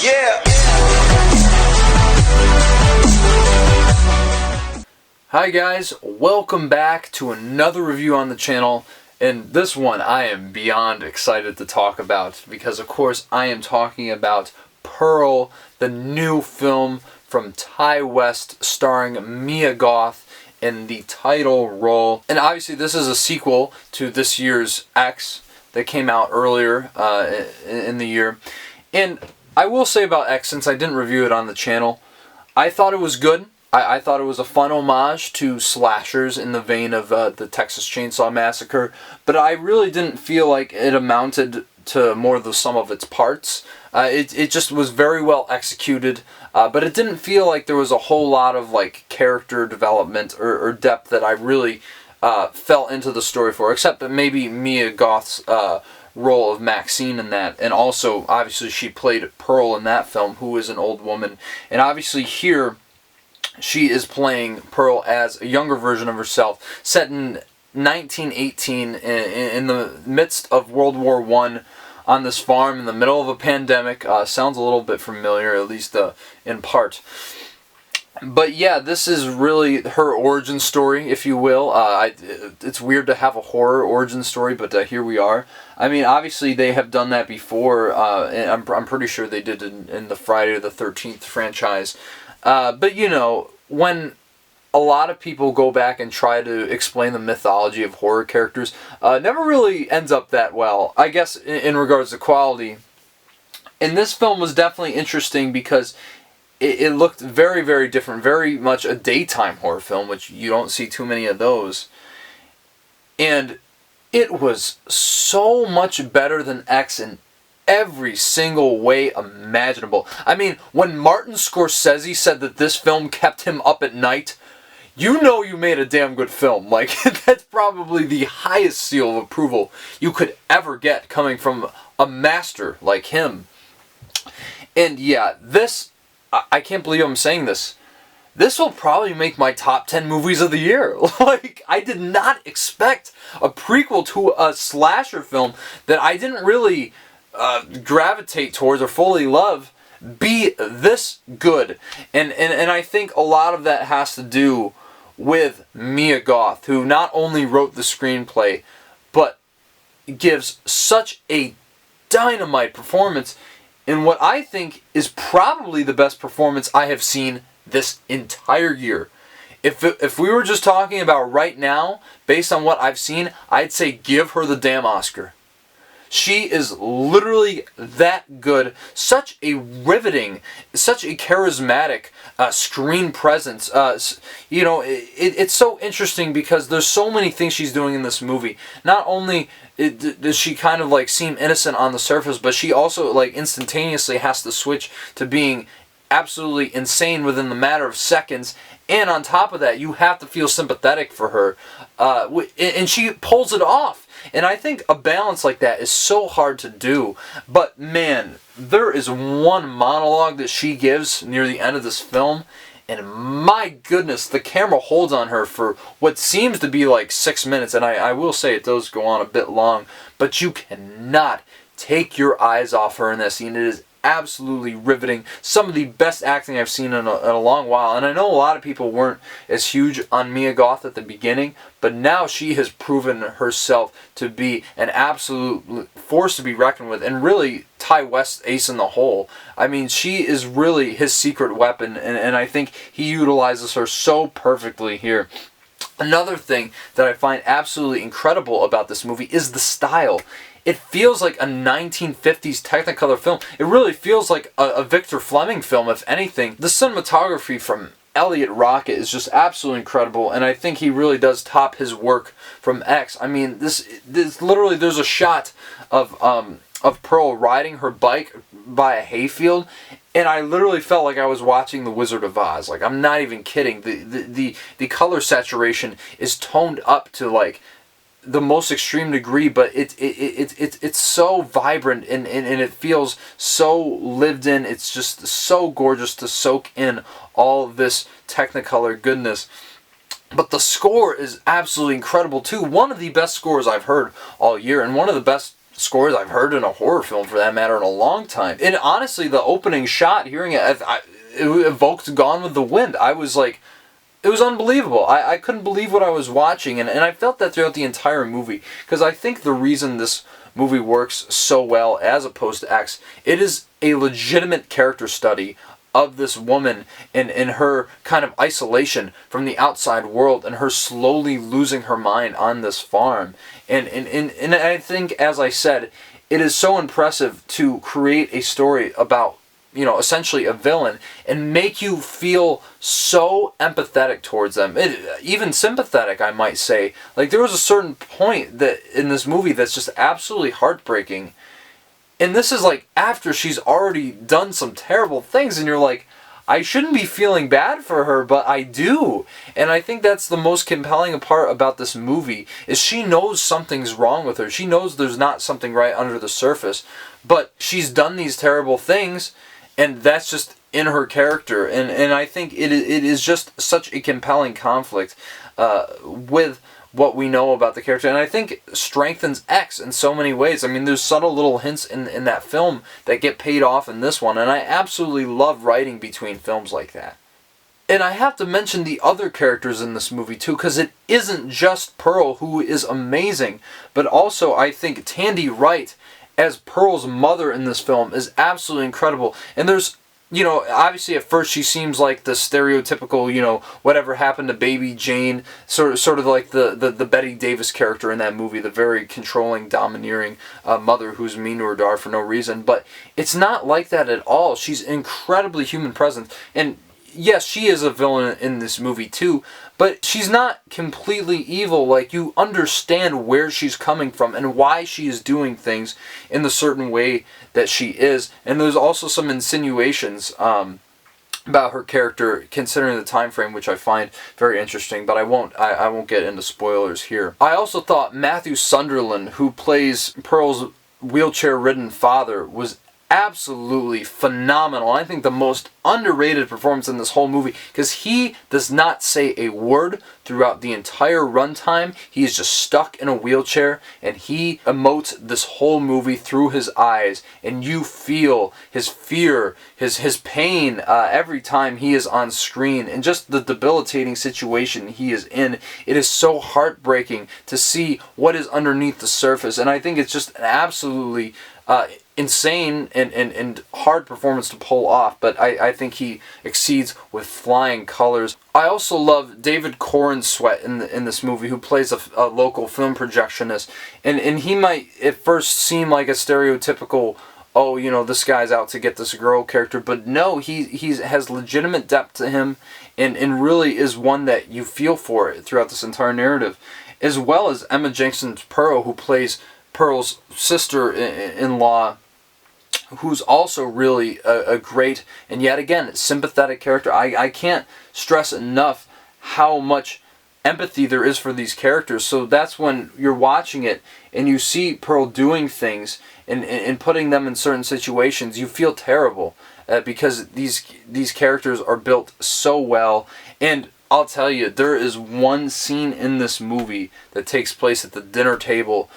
Yeah. Hi guys, welcome back to another review on the channel, and this one I am beyond excited to talk about because of course I am talking about Pearl, the new film from Ti West starring Mia Goth in the title role. And obviously this is a sequel to this year's X that came out earlier in the year. And I will say about X, since I didn't review it on the channel, I thought it was good. I thought it was a fun homage to slashers in the vein of the Texas Chainsaw Massacre, but I really didn't feel like it amounted to more than the sum of its parts. It just was very well executed, but it didn't feel like there was a whole lot of like character development or depth that I really fell into the story for, except that maybe Mia Goth's role of Maxine in that, and also obviously she played Pearl in that film, who is an old woman, and obviously here she is playing Pearl as a younger version of herself, set in 1918 in the midst of World War I, on this farm in the middle of a pandemic. Sounds a little bit familiar, at least in part. But yeah, this is really her origin story, if you will. It's weird to have a horror origin story, but here we are. I mean, obviously they have done that before, and I'm pretty sure they did in the Friday the 13th franchise. But you know, when a lot of people go back and try to explain the mythology of horror characters, never really ends up that well, I guess, in regards to quality. And this film was definitely interesting because it looked very, very different, very much a daytime horror film, which you don't see too many of those. And it was so much better than X in every single way imaginable. I mean, when Martin Scorsese said that this film kept him up at night, you know you made a damn good film. Like, that's probably the highest seal of approval you could ever get coming from a master like him. And yeah, this, I can't believe I'm saying this. This will probably make my top 10 movies of the year. Like, I did not expect a prequel to a slasher film that I didn't really gravitate towards or fully love be this good. And I think a lot of that has to do with Mia Goth, who not only wrote the screenplay, but gives such a dynamite performance in what I think is probably the best performance I have seen this entire year. If we were just talking about right now, based on what I've seen, I'd say give her the damn Oscar. She is literally that good. Such a riveting, such a charismatic screen presence. You know, it's so interesting because there's so many things she's doing in this movie. Not only does she kind of like seem innocent on the surface, but she also like instantaneously has to switch to being absolutely insane within the matter of seconds. And on top of that, you have to feel sympathetic for her. And she pulls it off. And I think a balance like that is so hard to do. But man, there is one monologue that she gives near the end of this film, and my goodness, the camera holds on her for what seems to be like 6 minutes, and I will say it does go on a bit long, but you cannot take your eyes off her in that scene. It is absolutely riveting. Some of the best acting I've seen in a long while. And I know a lot of people weren't as huge on Mia Goth at the beginning, but now she has proven herself to be an absolute force to be reckoned with, and really Ti West ace in the hole. I mean, she is really his secret weapon, and I think he utilizes her so perfectly here. Another thing that I find absolutely incredible about this movie is the style. It feels like a 1950s Technicolor film. It really feels like a Victor Fleming film, if anything. The cinematography from Elliot Rocket is just absolutely incredible, and I think he really does top his work from X. I mean, this literally, there's a shot of Pearl riding her bike by a hayfield, and I literally felt like I was watching The Wizard of Oz. Like, I'm not even kidding. The color saturation is toned up to like the most extreme degree, but it's so vibrant and it feels so lived in. It's just so gorgeous to soak in all this Technicolor goodness. But the score is absolutely incredible too. One of the best scores I've heard all year, and one of the best scores I've heard in a horror film, for that matter, in a long time. And honestly, the opening shot, hearing it, it evoked Gone with the Wind. I was like, it was unbelievable. I couldn't believe what I was watching, and I felt that throughout the entire movie, because I think the reason this movie works so well as opposed to X, it is a legitimate character study of this woman and her kind of isolation from the outside world, and her slowly losing her mind on this farm. And I think, as I said, it is so impressive to create a story about, essentially a villain, and make you feel so empathetic towards them, even sympathetic, I might say. Like, there was a certain point that in this movie that's just absolutely heartbreaking, and this is like after she's already done some terrible things, and you're like, I shouldn't be feeling bad for her, but I do. And I think that's the most compelling part about this movie, is she knows something's wrong with her. She knows there's not something right under the surface, but she's done these terrible things, and that's just in her character. And I think it is just such a compelling conflict with what we know about the character, and I think strengthens X in so many ways. I mean, there's subtle little hints in that film that get paid off in this one, and I absolutely love writing between films like that. And I have to mention the other characters in this movie too, because it isn't just Pearl, who is amazing, but also I think Tandy Wright as Pearl's mother in this film is absolutely incredible. And there's, obviously at first she seems like the stereotypical, whatever happened to baby Jane, sort of like the Betty Davis character in that movie, the very controlling, domineering mother who's mean to her daughter for no reason. But it's not like that at all. She's incredibly human presence, and yes, she is a villain in this movie too, but she's not completely evil. Like, you understand where she's coming from and why she is doing things in the certain way that she is. And there's also some insinuations about her character, considering the time frame, which I find very interesting, but I won't get into spoilers here. I also thought Matthew Sunderland, who plays Pearl's wheelchair-ridden father, was absolutely phenomenal. I think the most underrated performance in this whole movie, because he does not say a word throughout the entire runtime. He is just stuck in a wheelchair, and he emotes this whole movie through his eyes, and you feel his fear, his pain every time he is on screen, and just the debilitating situation he is in. It is so heartbreaking to see what is underneath the surface, and I think it's just an absolutely insane and hard performance to pull off, but I think he exceeds with flying colors. I also love David Corenswet in this movie, who plays a local film projectionist, and he might at first seem like a stereotypical, oh, this guy's out to get this girl character, but no, he has legitimate depth to him, and really is one that you feel for it throughout this entire narrative, as well as Emma Jenkins-Purro, who plays Pearl's sister-in-law, who's also really a great, and yet again, sympathetic character. I can't stress enough how much empathy there is for these characters. So that's when you're watching it and you see Pearl doing things and putting them in certain situations, you feel terrible because these characters are built so well. And I'll tell you, there is one scene in this movie that takes place at the dinner table,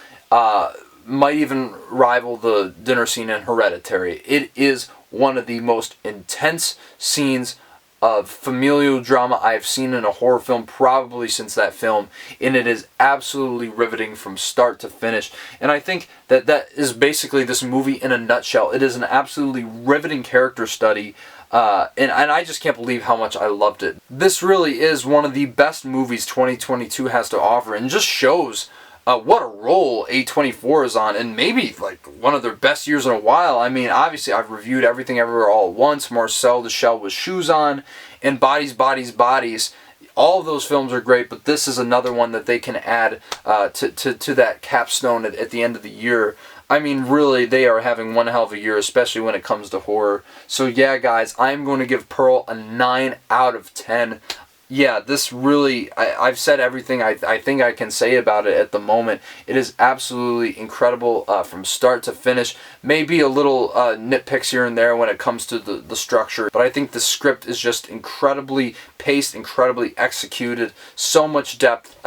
might even rival the dinner scene in Hereditary. It is one of the most intense scenes of familial drama I've seen in a horror film probably since that film, and it is absolutely riveting from start to finish. And I think that is basically this movie in a nutshell. It is an absolutely riveting character study, and I just can't believe how much I loved it. This really is one of the best movies 2022 has to offer, and just shows what a role A24 is on, and maybe like one of their best years in a while. I mean, obviously I've reviewed Everything Everywhere All at Once, Marcel the Shell with Shoes On, and Bodies, Bodies, Bodies. All of those films are great, but this is another one that they can add to that capstone at the end of the year. I mean, really, they are having one hell of a year, especially when it comes to horror. So yeah, guys, I'm going to give Pearl a 9 out of 10. yeah, this really, I've said everything I think I can say about it at the moment. It is absolutely incredible from start to finish. Maybe a little nitpicks here and there when it comes to the structure, but I think the script is just incredibly paced, incredibly executed, so much depth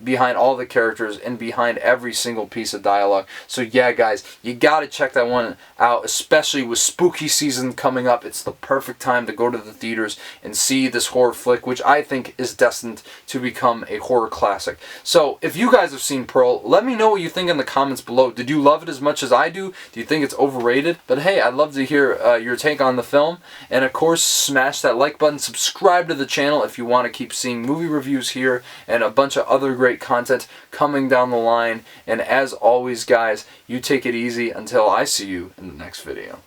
behind all the characters and behind every single piece of dialogue. So yeah, guys, you gotta check that one out, especially with spooky season coming up. It's the perfect time to go to the theaters and see this horror flick, which I think is destined to become a horror classic. So if you guys have seen Pearl, let me know what you think in the comments below. Did you love it as much as I do? Do you think it's overrated? But hey, I'd love to hear your take on the film. And of course, smash that like button, subscribe to the channel if you want to keep seeing movie reviews here and a bunch of other great content coming down the line. And as always, guys, you take it easy until I see you in the next video.